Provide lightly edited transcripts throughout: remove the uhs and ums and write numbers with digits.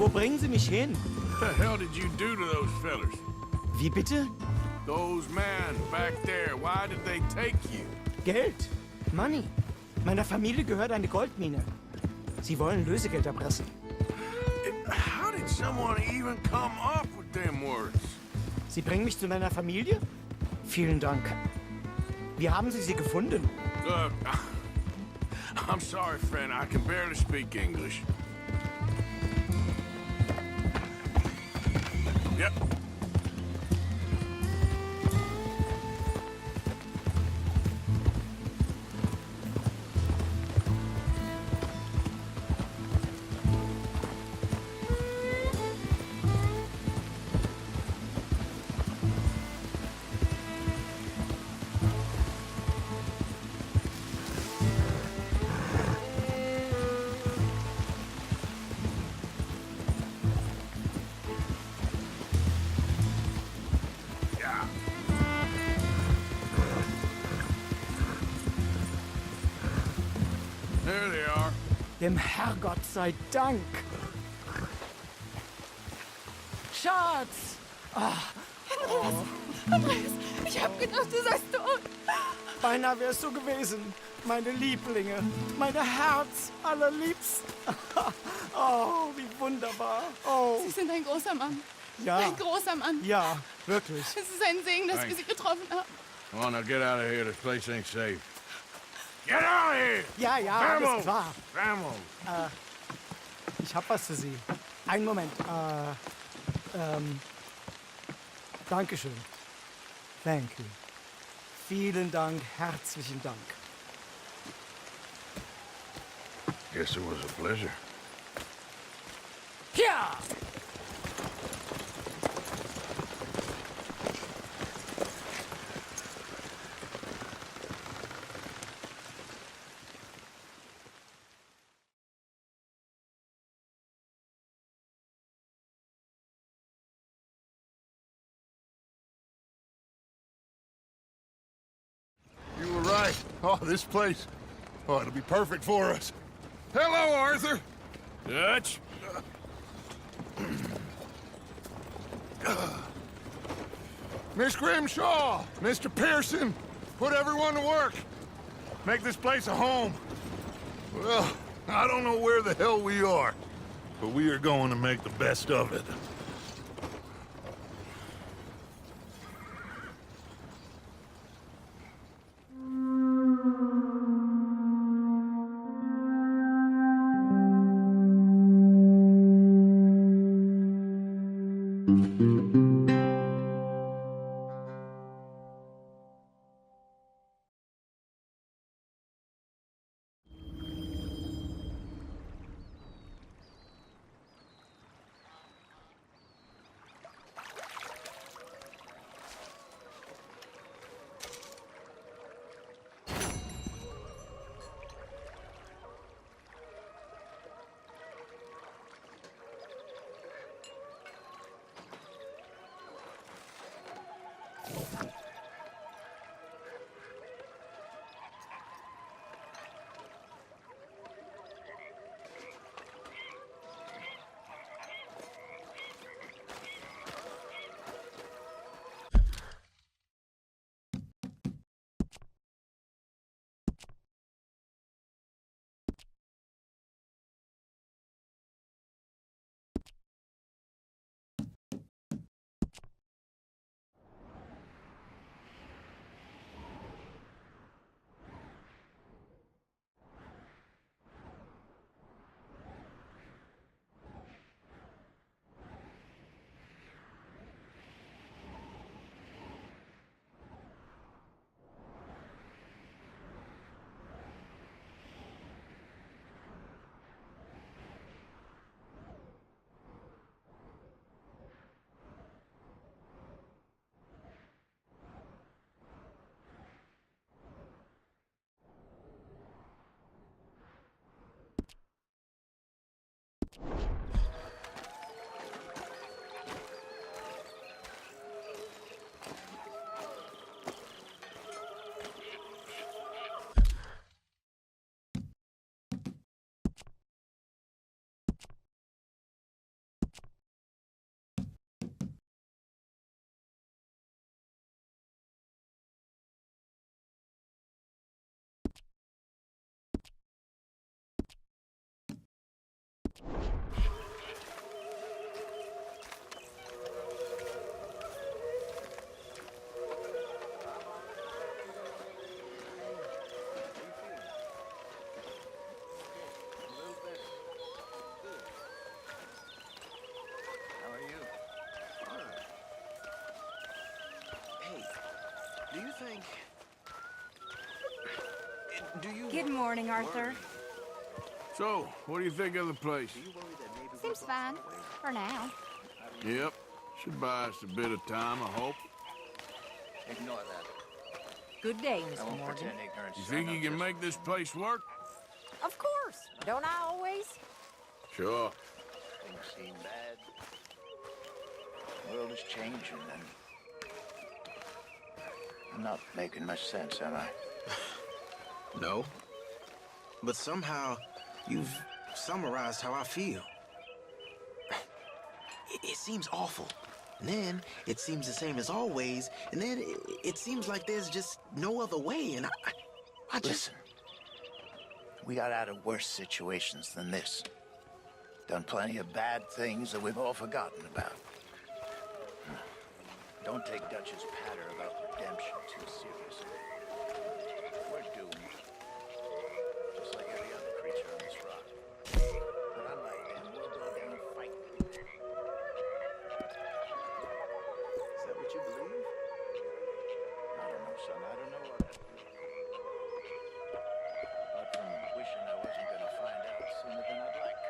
Wo bringen Sie mich hin? What the hell did you do to those fellers? Wie bitte? Those men back there, why did they take you? Geld. Money. Meiner Familie gehört eine Goldmine. Sie wollen Lösegeld erpressen. How did someone even come up with them words? Sie bringen mich zu meiner Familie? Vielen Dank. Wie haben Sie sie gefunden? Look, I'm sorry, friend. I can barely speak English. Yep. There they are. Dem Herrgott sei Dank. Schatz! Andreas, ich hab gedacht, du seist tot. Beinahe wärst du gewesen. Meine Lieblinge. Meine Herz allerliebsten. Oh, wie wunderbar. Oh, Sie sind ein großer Mann. ja. Ein großer Mann. Ja, wirklich. Es ist ein Segen, dass wir Sie getroffen haben. Come on, now get out of here. This place ain't safe. Get out of here! Ja, ja, alles klar. Vamos! Ich hab was für Sie. Einen Moment. Dankeschön. Thank you. Vielen Dank, herzlichen Dank. Guess it was a pleasure. Ja! You were right. Oh, this place. Oh, it'll be perfect for us. Hello, Arthur. Dutch? Miss Grimshaw, Mr. Pearson, put everyone to work. Make this place a home. Well, I don't know where the hell we are, but we are going to make the best of it. think. Do you... Good morning, Arthur. So, what do you think of the place? Seems fine. For now. Yep. Should buy us a bit of time, I hope. Ignore that. Good day, I Mr. won't Morgan. pretend ignorance. You think you can make this place work? Of course. Don't I always? Sure. Things seem bad. The world is changing, and I'm not making much sense, am I? No. But somehow, you've summarized how I feel. It seems awful. And then, it seems the same as always. And then, it seems like there's just no other way. And I just... Listen. We got out of worse situations than this. Done plenty of bad things that we've all forgotten about. Don't take Dutch's patter about redemption too seriously. We're doomed. Just like every other creature on this rock. But unlike them, we'll go down and fight. Is that what you believe? I don't know, son. I don't know what. Apart from wishing I wasn't gonna find out sooner than I'd like.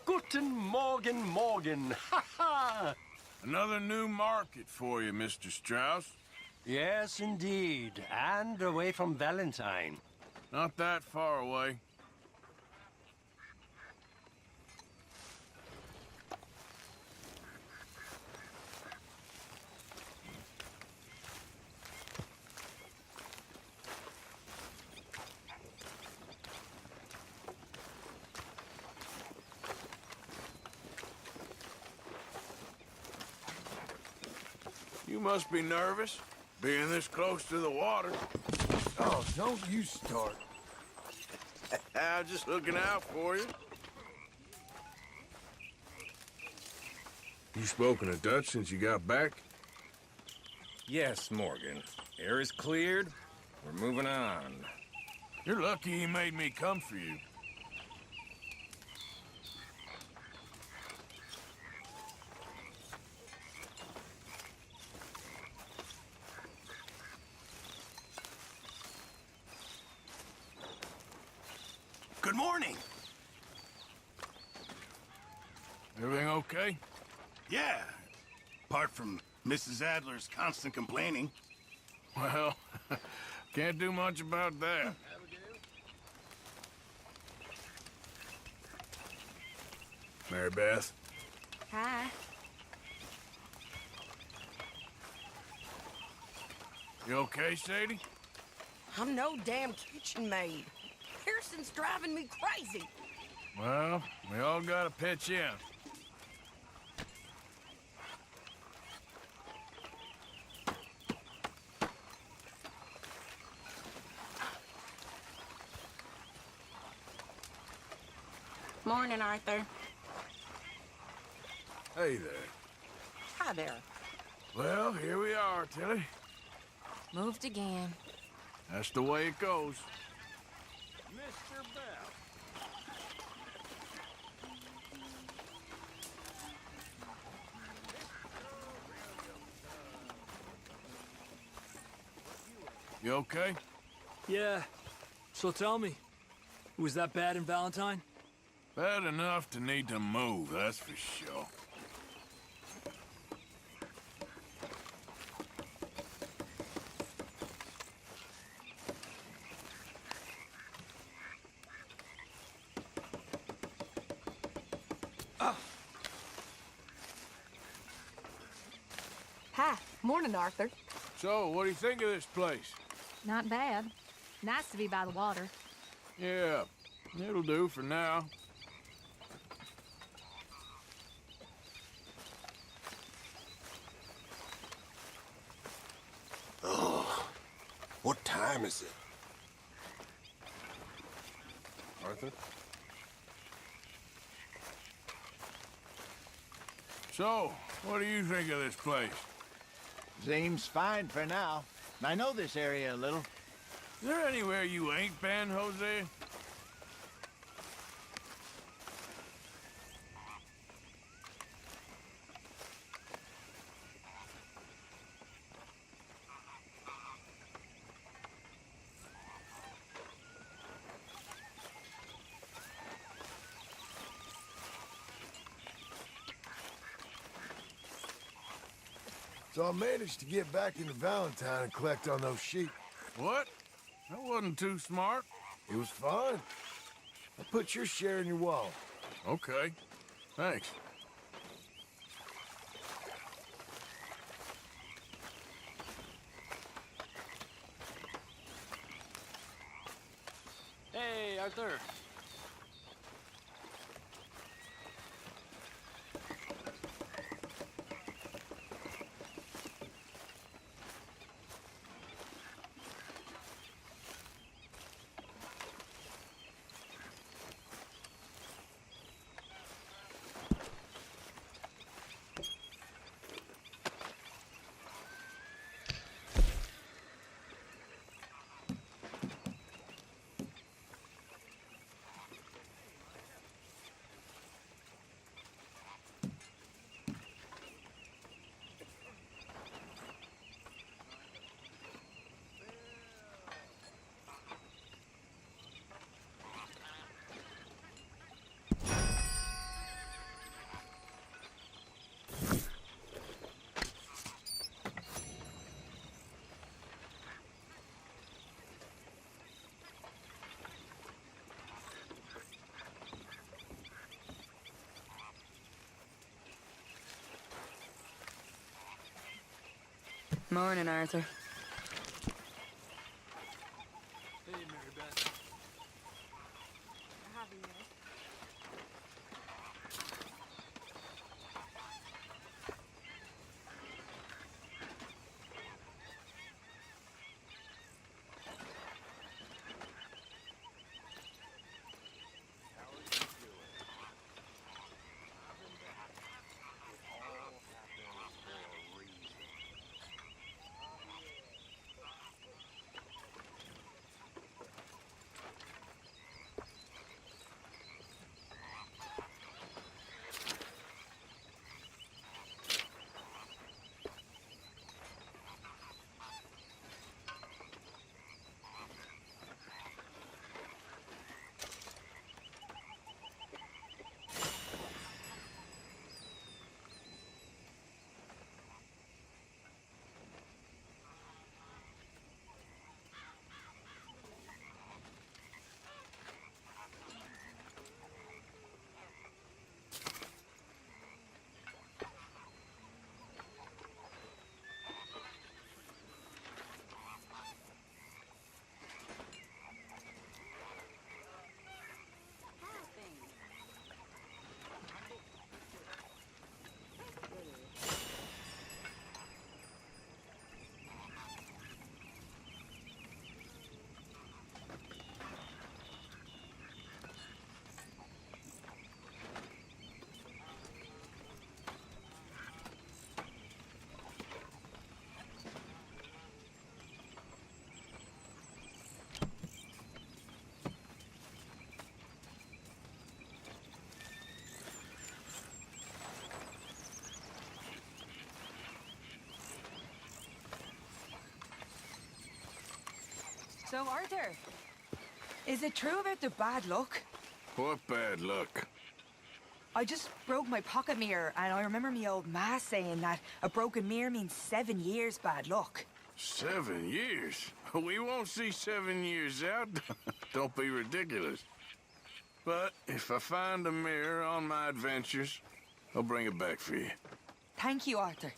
Guten Morgen, Morgen. Ha ha! Another new market for you, Mr. Strauss. Yes, indeed. And away from Valentine. Not that far away. You must be nervous, being this close to the water. Oh, don't you start. I'm just looking out for you. You spoken to Dutch since you got back? Yes, Morgan. Air is cleared. We're moving on. You're lucky he made me come for you. Good morning. Everything okay? Yeah. Apart from Mrs. Adler's constant complaining. Well, can't do much about that. Mary Beth, Hi. you okay, Sadie? I'm no damn kitchen maid. Pearson's driving me crazy. Well, we all gotta pitch in. Morning, Arthur. Hey there. Hi there. Well, here we are, Tilly. Moved again. That's the way it goes. Mr. Bell. You okay? Yeah. So tell me, was that bad in Valentine? Bad enough to need to move, that's for sure. Hi. Morning, Arthur. So, what do you think of this place? Not bad. Nice to be by the water. Yeah, it'll do for now. What time is it? Arthur? So, what do you think of this place? Seems fine for now. I know this area a little. Is there anywhere you ain't been, Jose? So I managed to get back into Valentine and collect on those sheep. What? That wasn't too smart. It was fun. I put your share in your wallet. Okay. Thanks. Hey, Arthur. Morning, Arthur. Hey, Mary Beth. So, Arthur, is it true about the bad luck? What bad luck? I just broke my pocket mirror, and I remember me old ma saying that a broken mirror means 7 years bad luck. 7 years? We won't see 7 years out. Don't be ridiculous. But if I find a mirror on my adventures, I'll bring it back for you. Thank you, Arthur.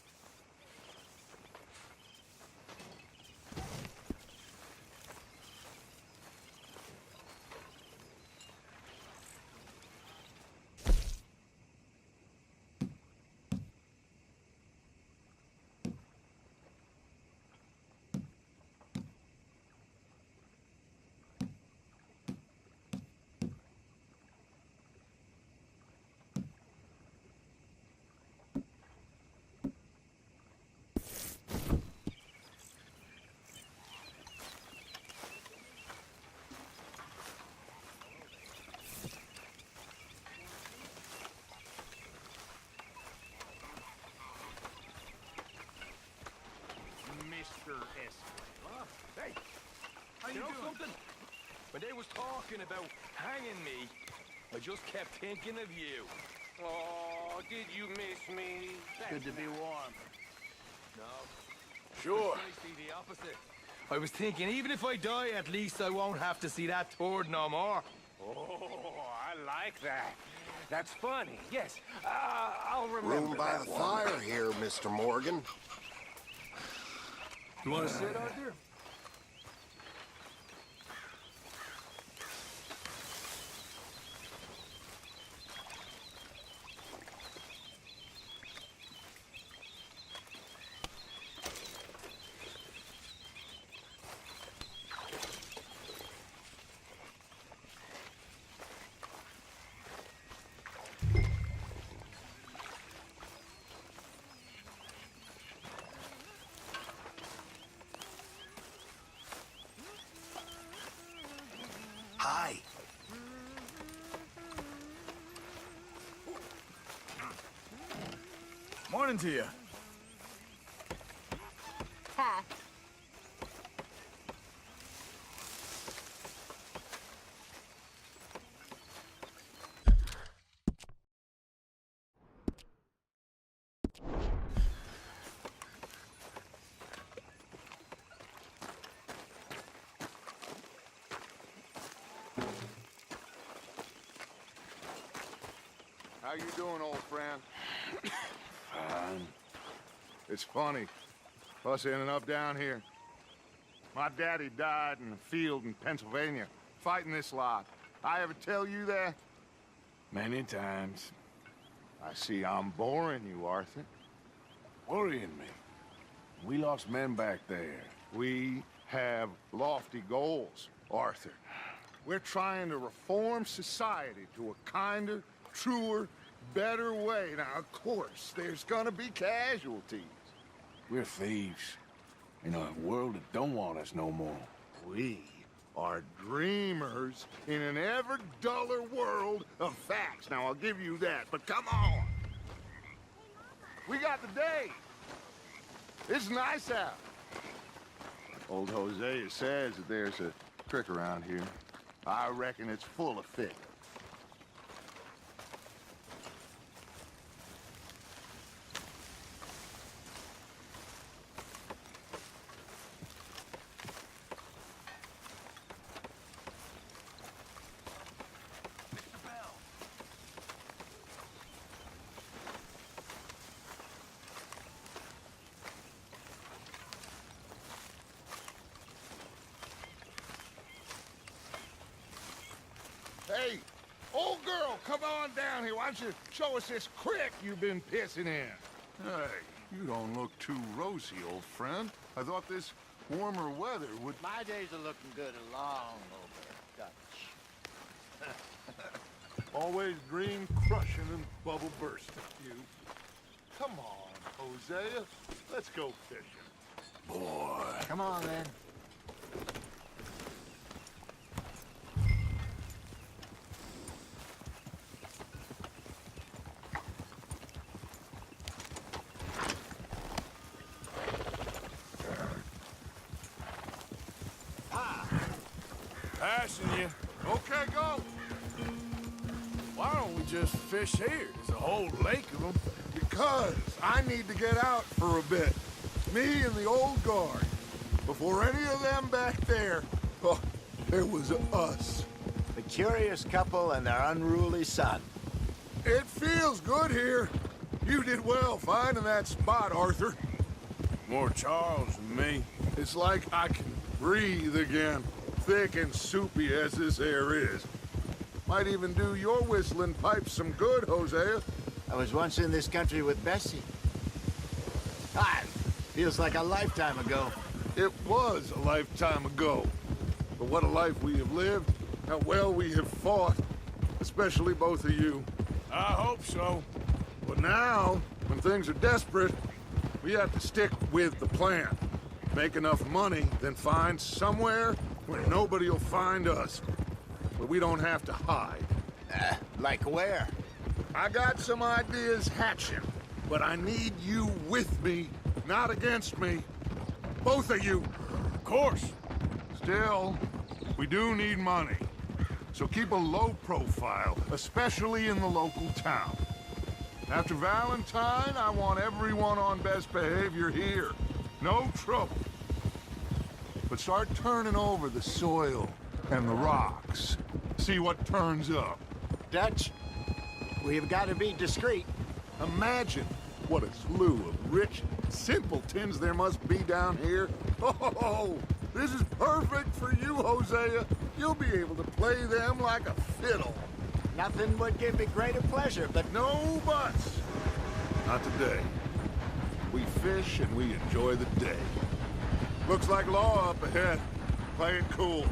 You know something? When they was talking about hanging me, I just kept thinking of you. Oh, did you miss me? Good to be warm. No. Sure. Precisely the opposite. I was thinking, even if I die, at least I won't have to see that turd no more. Oh, I like that. That's funny. Yes, I'll remember. Room by that the one. fire here, Mr. Morgan. You want to sit, Arthur? Hi. Morning to you. Hi. How you doing, old friend? Fine. It's funny, us ending up down here. My daddy died in a field in Pennsylvania, fighting this lot. I ever tell you that? Many times. I see I'm boring you, Arthur. Worrying me. We lost men back there. We have lofty goals, Arthur. We're trying to reform society to a kinder, truer, better way. Now, of course, there's gonna be casualties. We're thieves in a world that don't want us no more. We are dreamers in an ever duller world of facts. Now, I'll give you that, but come on. We got the day. It's nice out. Old Hosea says that there's a trick around here. I reckon it's full of fit. Hey, old girl, come on down here. Why don't you show us this creek you've been pissing in? Hey, you don't look too rosy, old friend. I thought this warmer weather would... My days are looking good along over Dutch. Always dream crushing and bubble bursting, you. Come on, Hosea. Let's go fishing. Boy. Come on, then. Passing you. Okay, go. Why don't we just fish here? There's a whole lake of them. Because I need to get out for a bit. Me and the old guard. Before any of them back there, oh, there was us. The curious couple and their unruly son. It feels good here. You did well finding that spot, Arthur. More Charles than me. It's like I can breathe again. Thick and soupy as this air is. Might even do your whistling pipes some good, Hosea. I was once in this country with Bessie. Ah, feels like a lifetime ago. It was a lifetime ago. But what a life we have lived. How well we have fought. Especially both of you. I hope so. But now, when things are desperate, we have to stick with the plan. Make enough money, then find somewhere where nobody will find us. Where we don't have to hide. Like where? I got some ideas hatching, but I need you with me, not against me. Both of you. Of course. Still, we do need money. So keep a low profile, especially in the local town. After Valentine, I want everyone on best behavior here. No trouble. But start turning over the soil and the rocks. See what turns up. Dutch, we've got to be discreet. Imagine what a slew of rich simpletons there must be down here. Oh, this is perfect for you, Hosea. You'll be able to play them like a fiddle. Nothing would give me greater pleasure, but no buts. Not today. We fish and we enjoy the day. Looks like law up ahead. Play it cool.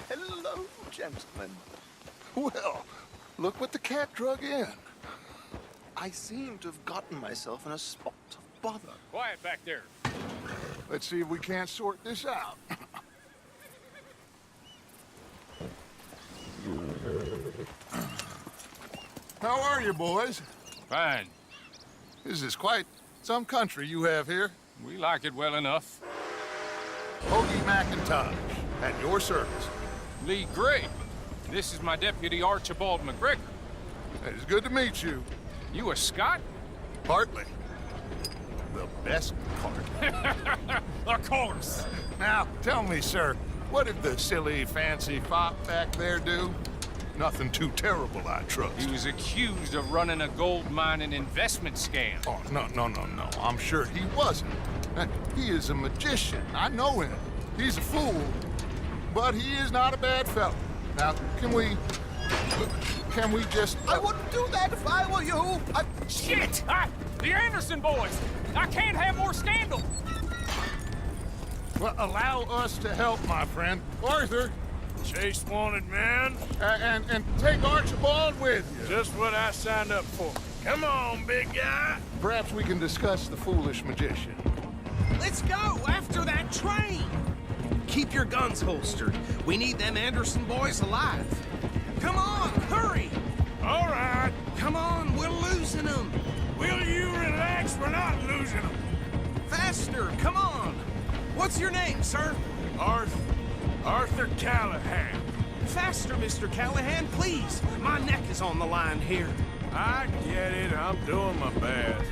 hello, gentlemen. Well, look what the cat drug in. I seem to have gotten myself in a spot of bother. Quiet back there. Let's see if we can't sort this out. How are you, boys? Fine. This is quite some country you have here. We like it well enough. Hoagie McIntosh, at your service. Lee Gray. This is my deputy, Archibald McGregor. It's good to meet you. You a Scot? Partly. The best part. Of course. Now, tell me, sir, what did the silly, fancy fop back there do? Nothing too terrible, I trust. He was accused of running a gold mining investment scam. Oh, no. I'm sure he wasn't. He is a magician. I know him. He's a fool, but he is not a bad fellow. Now, can we just... I wouldn't do that if I were you. Shit! The Anderson boys! I can't have more scandal! Well, allow us to help, my friend. Arthur! Chase wanted man. And take Archibald with you. Just what I signed up for. Come on, big guy. Perhaps we can discuss the foolish magician. Let's go after that train. Keep your guns holstered. We need them Anderson boys alive. Come on, hurry. All right. Come on, we're losing them. Will you relax? We're not losing them. Faster, come on. What's your name, sir? Arthur Callahan. Faster, Mr. Callahan, please. My neck is on the line here. I get it. I'm doing my best.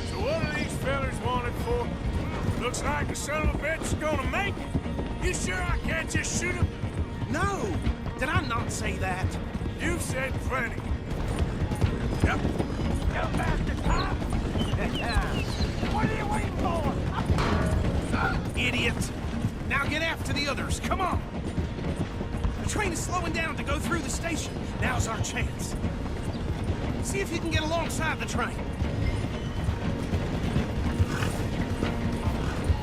So what are these fellas wanted for? Looks like the son of a bitch is gonna make it. You sure I can't just shoot him? No. Did I not say that? You said plenty. Yep. You bastard, huh? What are you waiting for? Idiot. Now get after the others. Come on. The train is slowing down to go through the station. Now's our chance. See if you can get alongside the train.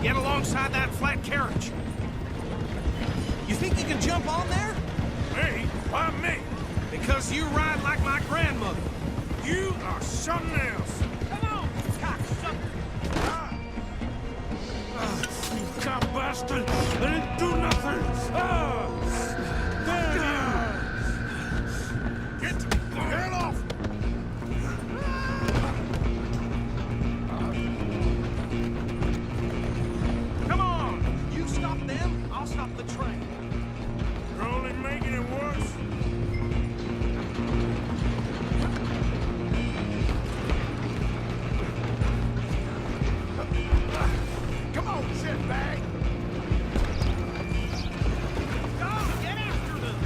Get alongside that flat carriage. You think you can jump on there? Me? Why me? Because you ride like my grandmother. You are something else. Come on, cocksucker. You cop bastard! I didn't do nothing! Get the hell off! Come on! You stop them, I'll stop the train. You're only making it worse. Come on, shitbag! Go, get after them!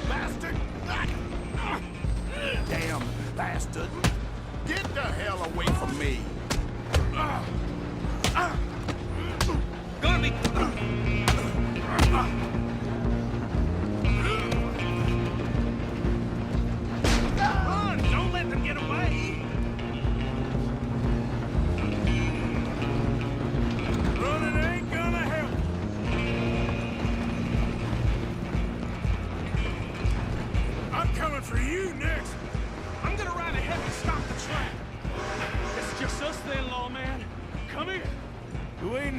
Bastard! Damn bastard! Get the hell away from me! Gonna be... Run! Don't let them get away! Running ain't gonna help. I'm coming for you next. I'm gonna ride ahead and stop the train.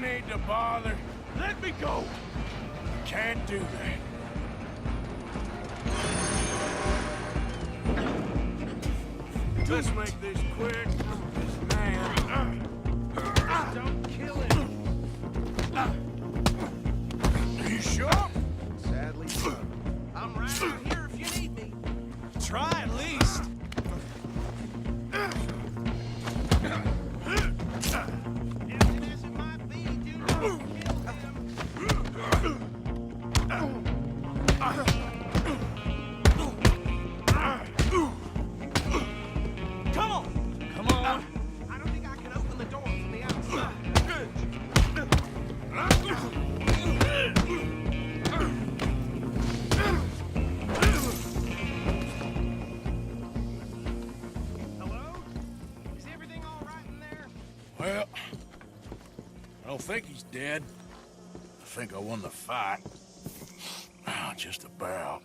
need to bother. Let me go. Can't do that. Let's make this quick. This man. Don't kill him. Are you sure? Sadly, so. I'm right out here if you need me. Try at least. Empty as it might be, do not kill him. Come on. Come on. I don't think I can open the door from the outside. Hello? Is everything all right in there? Well, I don't think he's dead. I think I won the fight. Just about.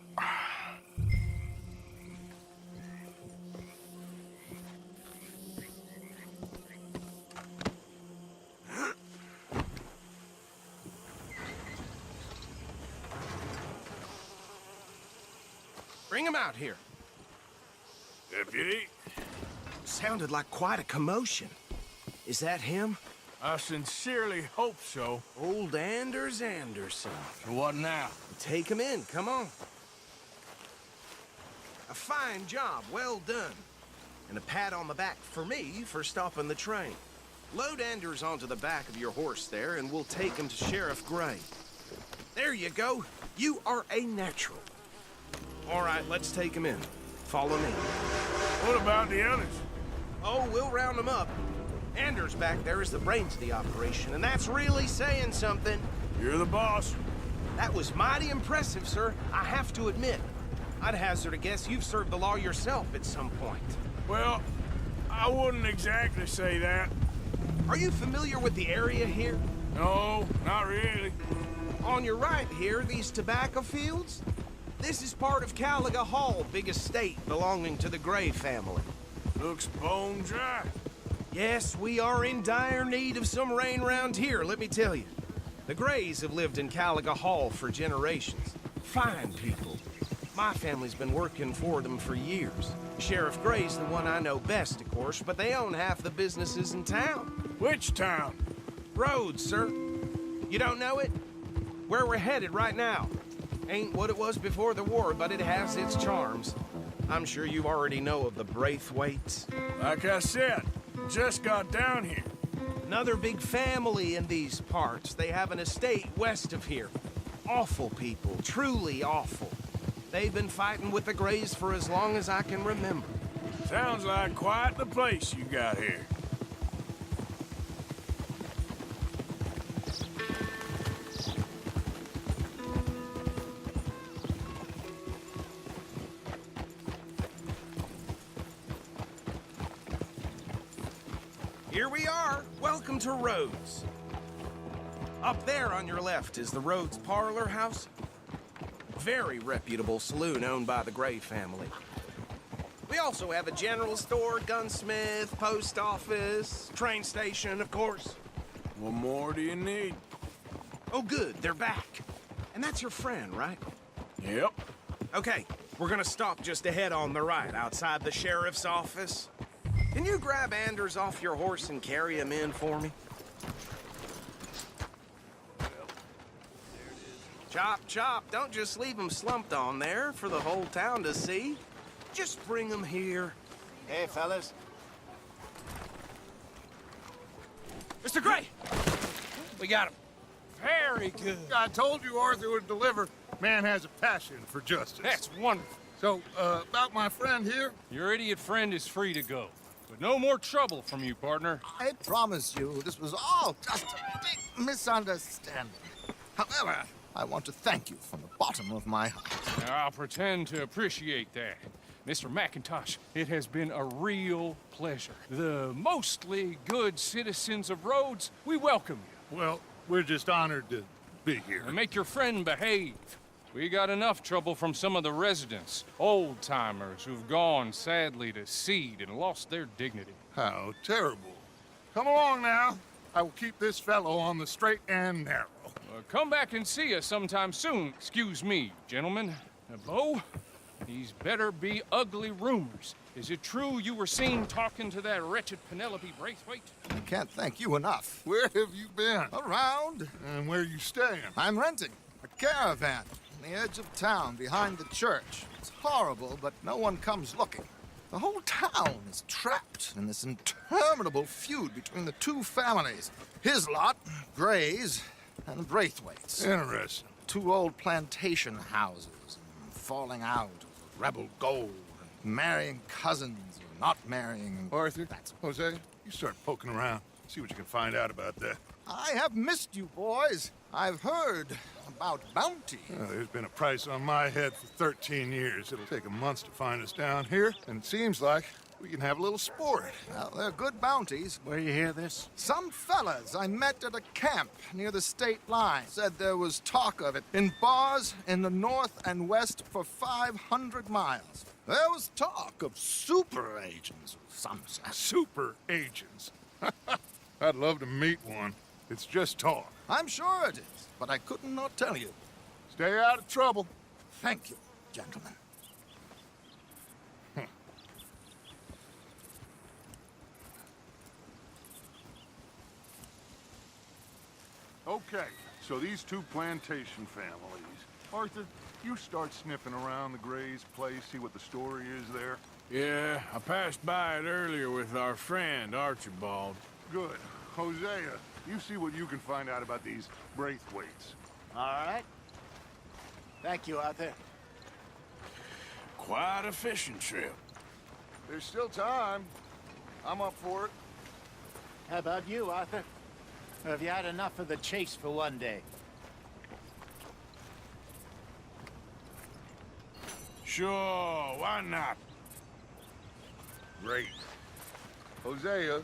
Bring him out here. Deputy? Sounded like quite a commotion. Is that him? I sincerely hope so. Old Anders Anderson. So what now? Take him in, come on. A fine job, well done. And a pat on the back for me for stopping the train. Load Anders onto the back of your horse there, and we'll take him to Sheriff Gray. There you go. You are a natural. All right, let's take him in. Follow me. What about the others? Oh, we'll round them up. Anders back there is the brains of the operation, and that's really saying something. You're the boss. That was mighty impressive, sir. I have to admit. I'd hazard a guess you've served the law yourself at some point. Well, I wouldn't exactly say that. Are you familiar with the area here? No, not really. On your right here, these tobacco fields? This is part of Caliga Hall, big estate belonging to the Gray family. Looks bone dry. Yes, we are in dire need of some rain round here, let me tell you. The Grays have lived in Caliga Hall for generations. Fine people. My family's been working for them for years. Sheriff Gray's the one I know best, of course, but they own half the businesses in town. Which town? Rhodes, sir. You don't know it? Where we're headed right now. Ain't what it was before the war, but it has its charms. I'm sure you already know of the Braithwaites. Like I said, just got down here. Another big family in these parts. They have an estate west of here. Awful people, truly awful. They've been fighting with the Grays for as long as I can remember. Sounds like quite the place you got here. Here we are. Welcome to Rhodes. Up there on your left is the Rhodes Parlor House. Very reputable saloon owned by the Gray family. We also have a general store, gunsmith, post office, train station, of course. What more do you need? Oh, good. They're back. And that's your friend, right? Yep. Okay, we're gonna stop just ahead on the right, outside the sheriff's office. Can you grab Anders off your horse and carry him in for me? Chop, chop. Don't just leave him slumped on there for the whole town to see. Just bring him here. Hey, fellas. Mr. Gray! We got him. Very good. I told you Arthur would deliver. Man has a passion for justice. That's wonderful. So, about my friend here? Your idiot friend is free to go. But no more trouble from you, partner. I promise you, this was all just a big misunderstanding. However, I want to thank you from the bottom of my heart. Now, I'll pretend to appreciate that. Mr. McIntosh, it has been a real pleasure. The mostly good citizens of Rhodes, we welcome you. Well, we're just honored to be here. And make your friend behave. We got enough trouble from some of the residents, old-timers who've gone, sadly, to seed and lost their dignity. How terrible. Come along now. I will keep this fellow on the straight and narrow. Come back and see us sometime soon. Excuse me, gentlemen. Bo, these better be ugly rumors. Is it true you were seen talking to that wretched Penelope Braithwaite? I can't thank you enough. Where have you been? Around. And where are you staying? I'm renting a caravan on the edge of town behind the church. It's horrible, but no one comes looking. The whole town is trapped in this interminable feud between the two families. His lot, Gray's, and Braithwaite's. Interesting. Two old plantation houses, and falling out over rebel gold, and marrying cousins or not marrying. Arthur, Jose, you start poking around. See what you can find out about that. I have missed you, boys. I've heard about bounty. There's been a price on my head for 13 years. It'll take a month to find us down here, and it seems like we can have a little sport. Well, they're good bounties. Where you hear this? Some fellas I met at a camp near the state line said there was talk of it in bars in the north and west for 500 miles. There was talk of super agents, some said. Super agents? I'd love to meet one. It's just talk. I'm sure it is, but I couldn't not tell you. Stay out of trouble. Thank you, gentlemen. Okay, so these two plantation families. Arthur, you start sniffing around the Gray's place, see what the story is there. Yeah, I passed by it earlier with our friend, Archibald. Good. Hosea, you see what you can find out about these Braithwaites. All right. Thank you, Arthur. Quite a fishing trip. There's still time. I'm up for it. How about you, Arthur? Or have you had enough of the chase for one day? Sure, why not? Great. Hosea,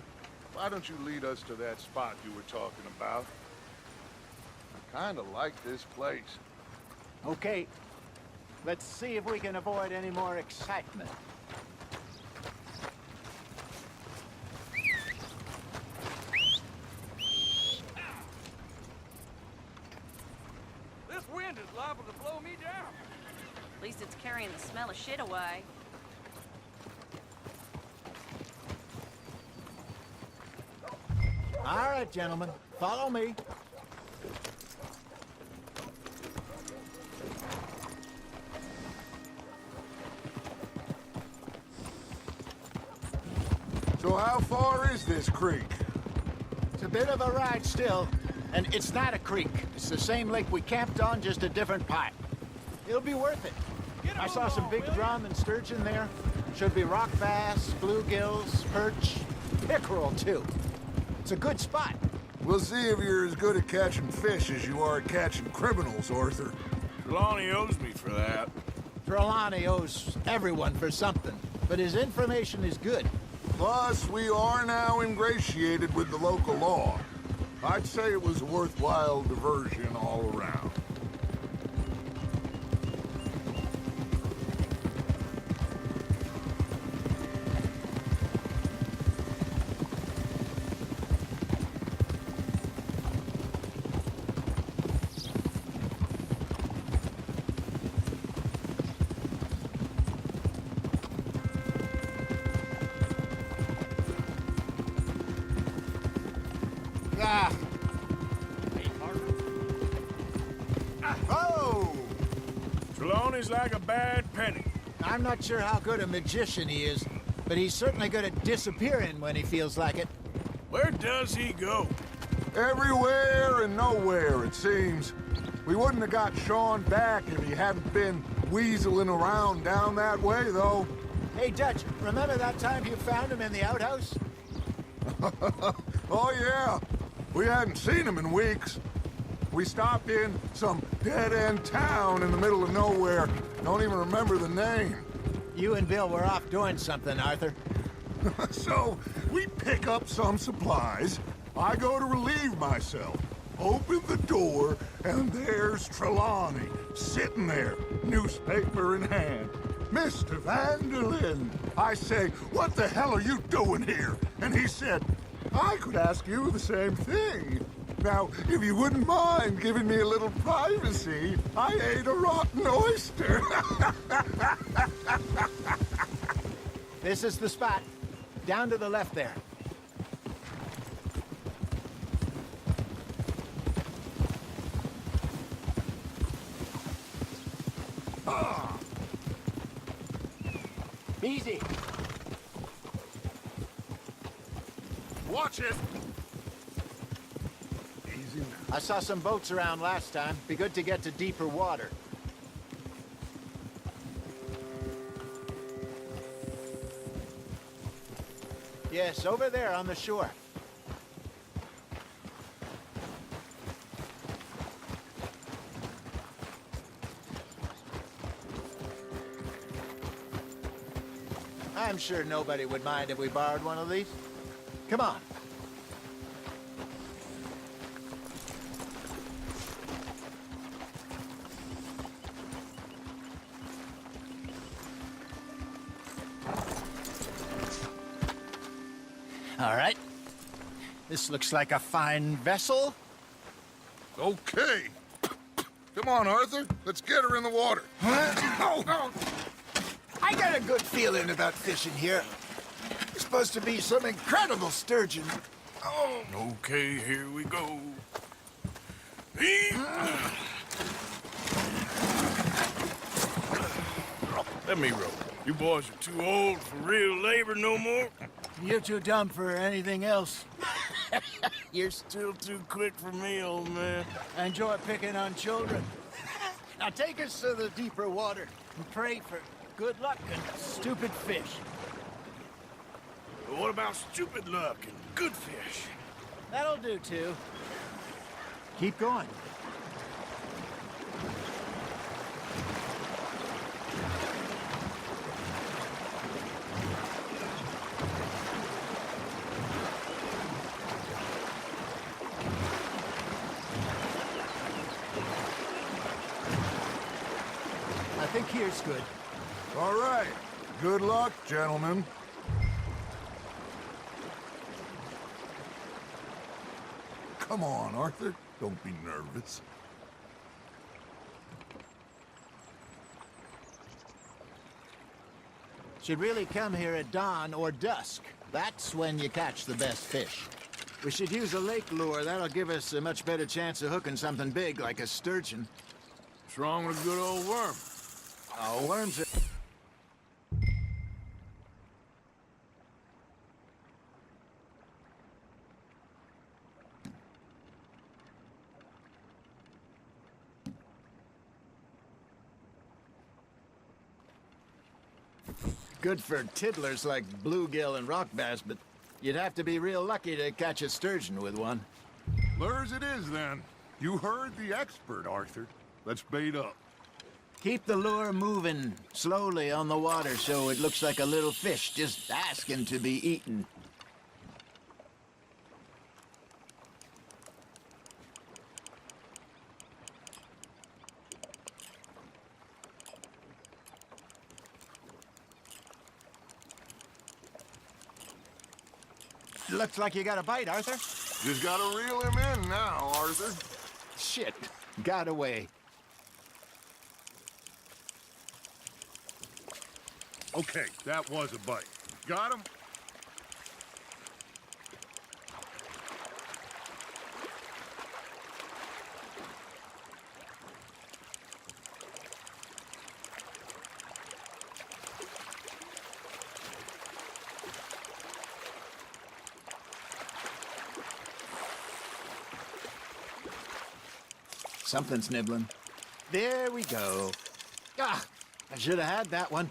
why don't you lead us to that spot you were talking about? I kind of like this place. Okay. Let's see if we can avoid any more excitement. This wind is liable to blow me down. At least it's carrying the smell of shit away. All right, gentlemen. Follow me. So how far is this creek? It's a bit of a ride still, and it's not a creek. It's the same lake we camped on, just a different part. It'll be worth it. I saw some big drum and sturgeon there. Should be rock bass, bluegills, perch, pickerel too. It's a good spot. We'll see if you're as good at catching fish as you are at catching criminals, Arthur. Trelawney owes me for that. Trelawney owes everyone for something, but his information is good. Plus, we are now ingratiated with the local law. I'd say it was a worthwhile diversion all around. Trelawney's like a bad penny. I'm not sure how good a magician he is, but he's certainly good at disappearing when he feels like it. Where does he go? Everywhere and nowhere, it seems. We wouldn't have got Sean back if he hadn't been weaseling around down that way, though. Hey, Dutch, remember that time you found him in the outhouse? Oh, yeah. We hadn't seen him in weeks. We stopped in some dead-end town in the middle of nowhere. Don't even remember the name. You and Bill were off doing something, Arthur. So, we pick up some supplies. I go to relieve myself. Open the door, and there's Trelawney, sitting there, newspaper in hand. Mr. Vanderlyn. I say, what the hell are you doing here? And he said, I could ask you the same thing. Now, if you wouldn't mind giving me a little privacy, I ate a rotten oyster. This is the spot. Down to the left there. Easy. Watch it. Easy. I saw some boats around last time. Be good to get to deeper water. Yes, over there on the shore. I'm sure nobody would mind if we borrowed one of these. Come on. All right. This looks like a fine vessel. Okay. Come on, Arthur. Let's get her in the water. Oh. I got a good feeling about fishing here. It's supposed to be some incredible sturgeon. Oh. Okay, here we go. Let me row. You boys are too old for real labor no more. You're too dumb for anything else. You're still too quick for me, old man. I enjoy picking on children. Now take us to the deeper water and pray for good luck and stupid fish. But what about stupid luck and good fish? That'll do, too. Keep going. I think here's good. All right. Good luck, gentlemen. Come on, Arthur. Don't be nervous. Should really come here at dawn or dusk. That's when you catch the best fish. We should use a lake lure. That'll give us a much better chance of hooking something big like a sturgeon. What's wrong with a good old worm? Oh, worms are... Good for tiddlers like bluegill and rock bass, but you'd have to be real lucky to catch a sturgeon with one. Lures it is, then. You heard the expert, Arthur. Let's bait up. Keep the lure moving slowly on the water so it looks like a little fish just asking to be eaten. Looks like you got a bite, Arthur. Just gotta reel him in now, Arthur. Shit. Got away. Okay, that was a bite. Got him? Something's nibbling. There we go. Ah, I should have had that one.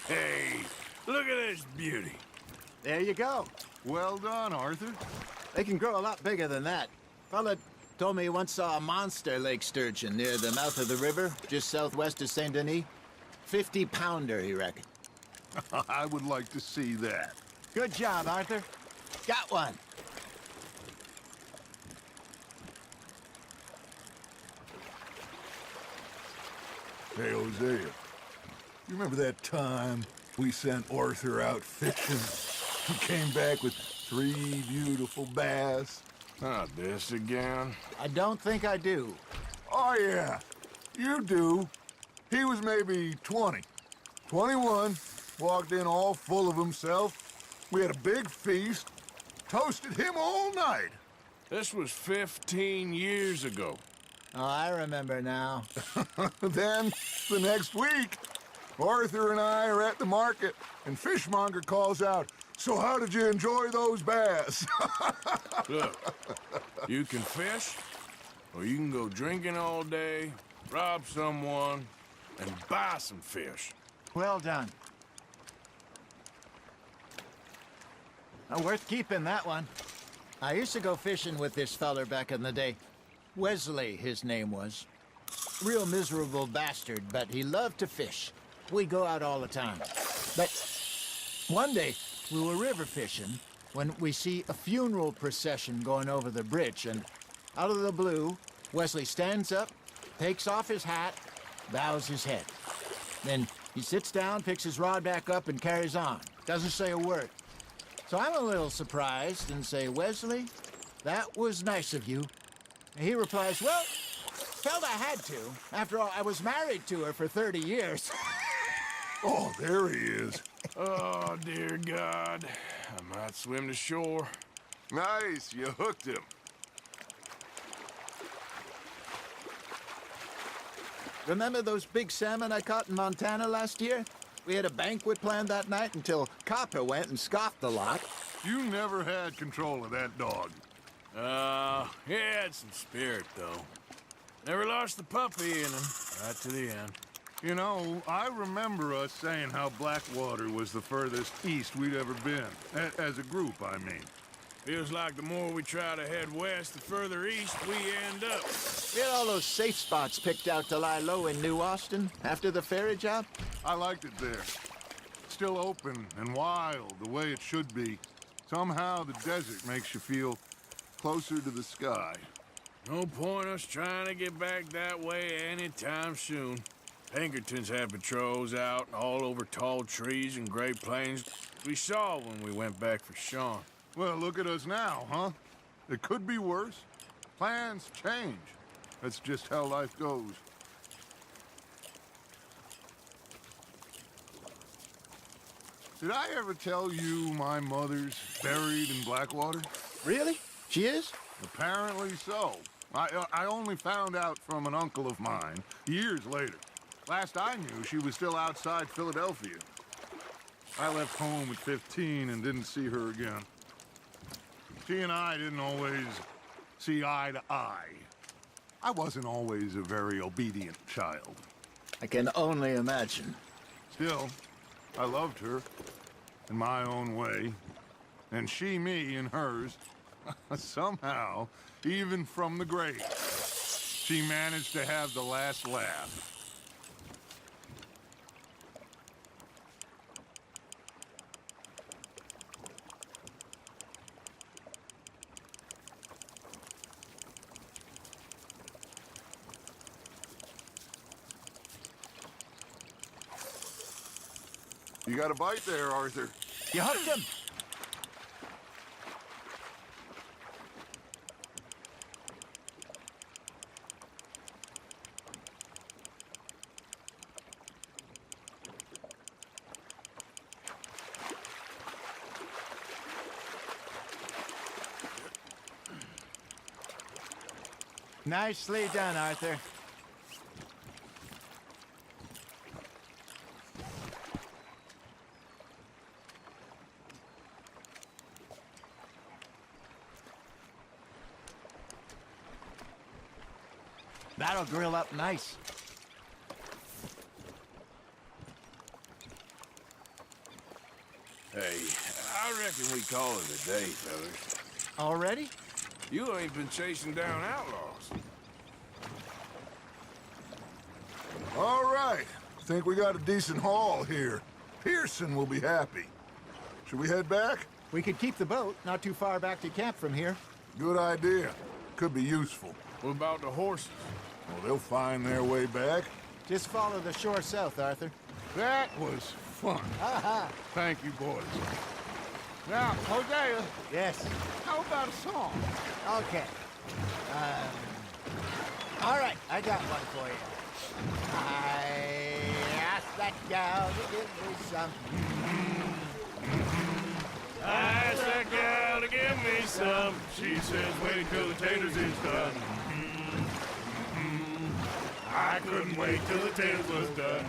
Hey, look at this beauty. There you go. Well done, Arthur. They can grow a lot bigger than that. Fella told me he once saw a monster lake sturgeon near the mouth of the river, just southwest of Saint Denis. 50-pounder, he reckoned. I would like to see that. Good job, Arthur. Got one. Hey, Hosea. You remember that time we sent Arthur out fishing? He came back with 3 beautiful bass. Not this again. I don't think I do. Oh, yeah. You do. He was maybe 20. 21. Walked in all full of himself. We had a big feast. Toasted him all night. This was 15 years ago. Oh, I remember now. Then, the next week, Arthur and I are at the market, and Fishmonger calls out, "So how did you enjoy those bass?" Look, you can fish, or you can go drinking all day, rob someone, and buy some fish. Well done. Worth keeping, that one. I used to go fishing with this feller back in the day. Wesley, his name was. Real miserable bastard, but he loved to fish. We go out all the time. But one day, we were river fishing when we see a funeral procession going over the bridge, and out of the blue, Wesley stands up, takes off his hat, bows his head. Then he sits down, picks his rod back up, and carries on. Doesn't say a word. So I'm a little surprised and say, "Wesley, that was nice of you." And he replies, "Well, felt I had to. After all, I was married to her for 30 years. Oh, there he is. Oh, dear God. I might swim to shore. Nice, you hooked him. Remember those big salmon I caught in Montana last year? We had a banquet planned that night until Copper went and scoffed the lot. You never had control of that dog. He had some spirit, though. Never lost the puppy in him, right to the end. You know, I remember us saying how Blackwater was the furthest east we'd ever been. As a group, I mean. Feels like the more we try to head west, the further east we end up. We had all those safe spots picked out to lie low in New Austin after the ferry job. I liked it there. Still open and wild, the way it should be. Somehow the desert makes you feel closer to the sky. No point us trying to get back that way anytime soon. Pinkertons had patrols out all over tall trees and Great Plains. We saw when we went back for Sean. Well, look at us now, huh? It could be worse. Plans change. That's just how life goes. Did I ever tell you my mother's buried in Blackwater? Really? She is? Apparently so. I only found out from an uncle of mine years later. Last I knew, she was still outside Philadelphia. I left home at 15 and didn't see her again. She and I didn't always see eye to eye. I wasn't always a very obedient child. I can only imagine. Still, I loved her in my own way, and she me in hers. Somehow, even from the grave, she managed to have the last laugh. You got a bite there, Arthur. You hooked him. Nicely done, Arthur. That'll grill up nice. Hey, I reckon we call it a day, fellas. Already? You ain't been chasing down outlaws. All right. Think we got a decent haul here. Pearson will be happy. Should we head back? We could keep the boat not too far back to camp from here. Good idea. Could be useful. What about the horses? Well, they'll find their way back. Just follow the shore south, Arthur. That was fun. Thank you, boys. Now, Hosea. Yes? How about a song? Okay. All right, I got one for you. I asked that gal to give me some. I asked that gal to give me some. She says, wait till the taters is done. I couldn't wait till the taters was done.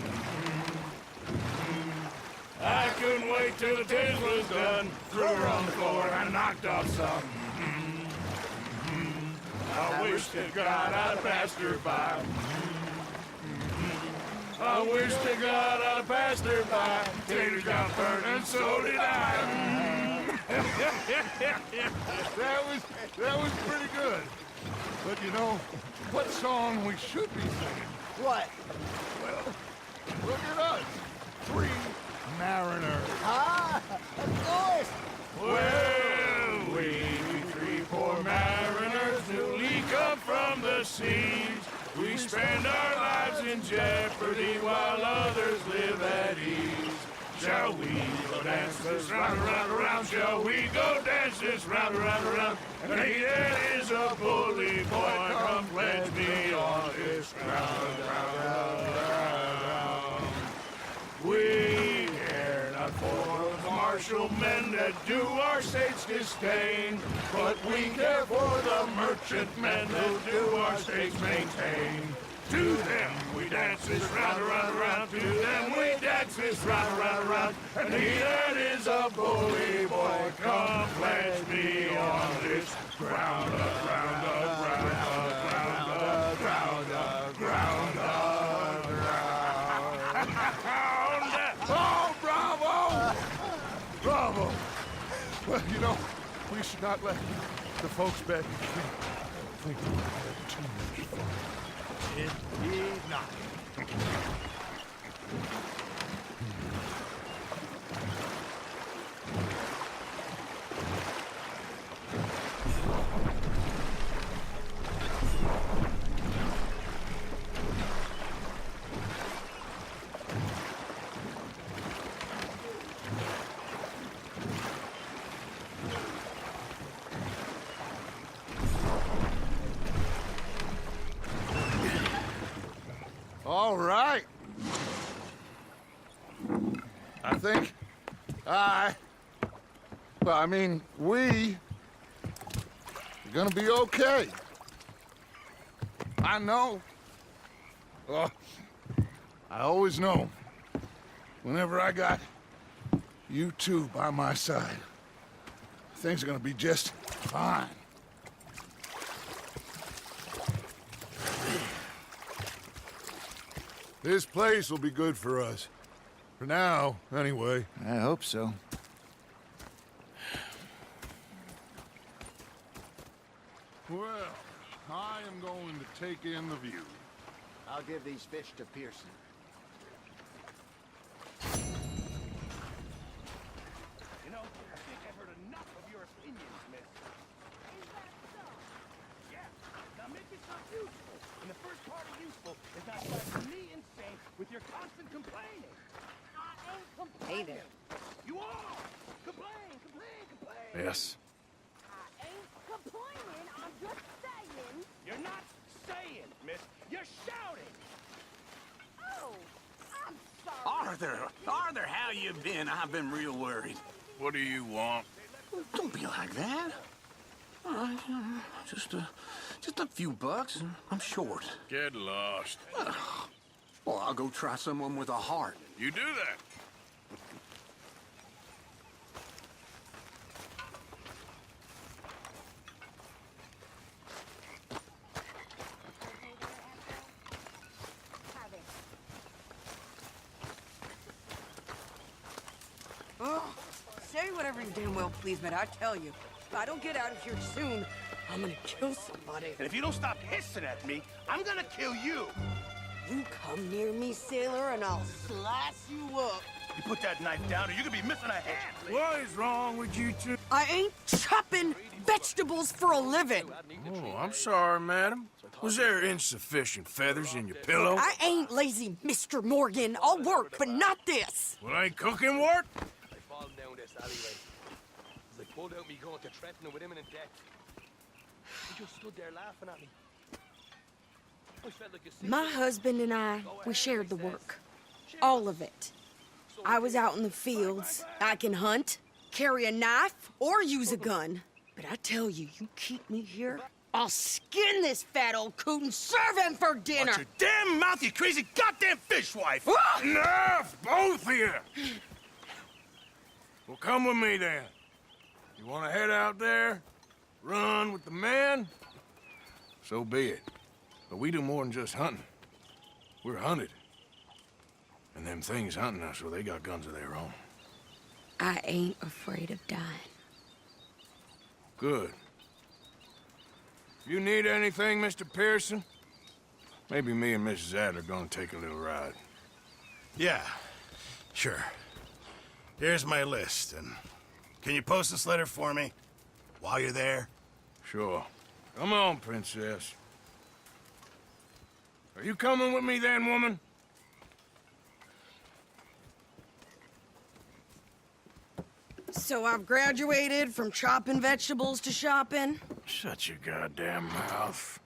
I couldn't wait till the taters was done. Threw her on the floor and knocked off some. I wish to God I'd passed her by. I wish to God I'd passed her by. Taters got burned and so did I. That was pretty good. But you know, what song we should be singing? What? Well, look at us. 3 mariners. Ah, of course. Well, we 3 poor mariners newly come from the seas. We spend our lives in jeopardy while others live at ease. Shall we go dance this round, around, around? Shall we go dance this round, around, around? And he that is a bully boy, come pledge me on this round, round, round, round. We care not for the martial men that do our states disdain, but we care for the merchant men who do our states maintain. To them we dance this round, around, around. To them we dance this round, around, around. And he that is a bully boy, come pledge me on this ground, ground, ground, ground, ground, ground, ground. Oh, bravo! Bravo! Well, you know, we should not let the folks back in camp think we had too much fun. Indeed not. All right. I think we are gonna be okay. I know. Oh, I always know. Whenever I got you two by my side, things are gonna be just fine. This place will be good for us. For now, anyway. I hope so. Well, I am going to take in the view. I'll give these fish to Pearson. You know, I think I've heard enough of your opinions, miss. Is that so? Yeah. Now make yourself useful. And the first part of useful is not driving me insane with your constant complaining. I ain't complaining. Hey there. You are! Complain, complain, complain! Yes. I ain't complaining, I'm just saying. You're not saying, miss. You're shouting. Oh, I'm sorry. Arthur, how you been? I've been real worried. What do you want? Don't be like that. All right, just a few bucks, and I'm short. Get lost. Well, I'll go try someone with a heart. You do that. Oh, say whatever you damn well please, but I tell you, if I don't get out of here soon, I'm gonna kill somebody. And if you don't stop hissing at me, I'm gonna kill you. You come near me, sailor, and I'll slice you up. You put that knife down or you're gonna be missing a hand. What is wrong with you two? I ain't chopping vegetables for a living. Oh, I'm sorry, madam. Was there insufficient feathers in your pillow? I ain't lazy, Mr. Morgan. I'll work, but not this. Well, ain't cooking work? I fall down this alleyway. As I pulled out me gun to threaten him with imminent death. He just stood there laughing at me. I felt like a sick My husband and I, we shared the work. All of it. I was out in the fields. I can hunt, carry a knife, or use a gun. But I tell you, you keep me here, I'll skin this fat old coot and serve him for dinner. Watch your damn mouth, you crazy goddamn fishwife! Enough, both of you! Well, come with me then. You want to head out there, run with the men? So be it. But we do more than just hunting. We're hunted. And them things hunting us, well, they got guns of their own. I ain't afraid of dying. Good. You need anything, Mr. Pearson? Maybe me and Mrs. Adler are gonna take a little ride. Yeah, sure. Here's my list, and can you post this letter for me while you're there? Sure. Come on, Princess. Are you coming with me then, woman? So I've graduated from chopping vegetables to shopping? Shut your goddamn mouth.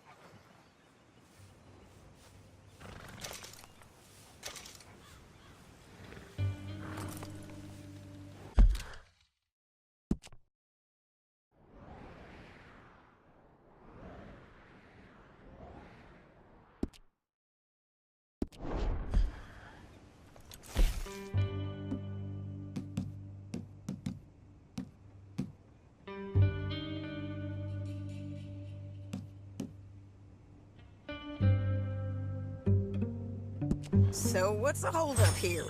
So what's the holdup here?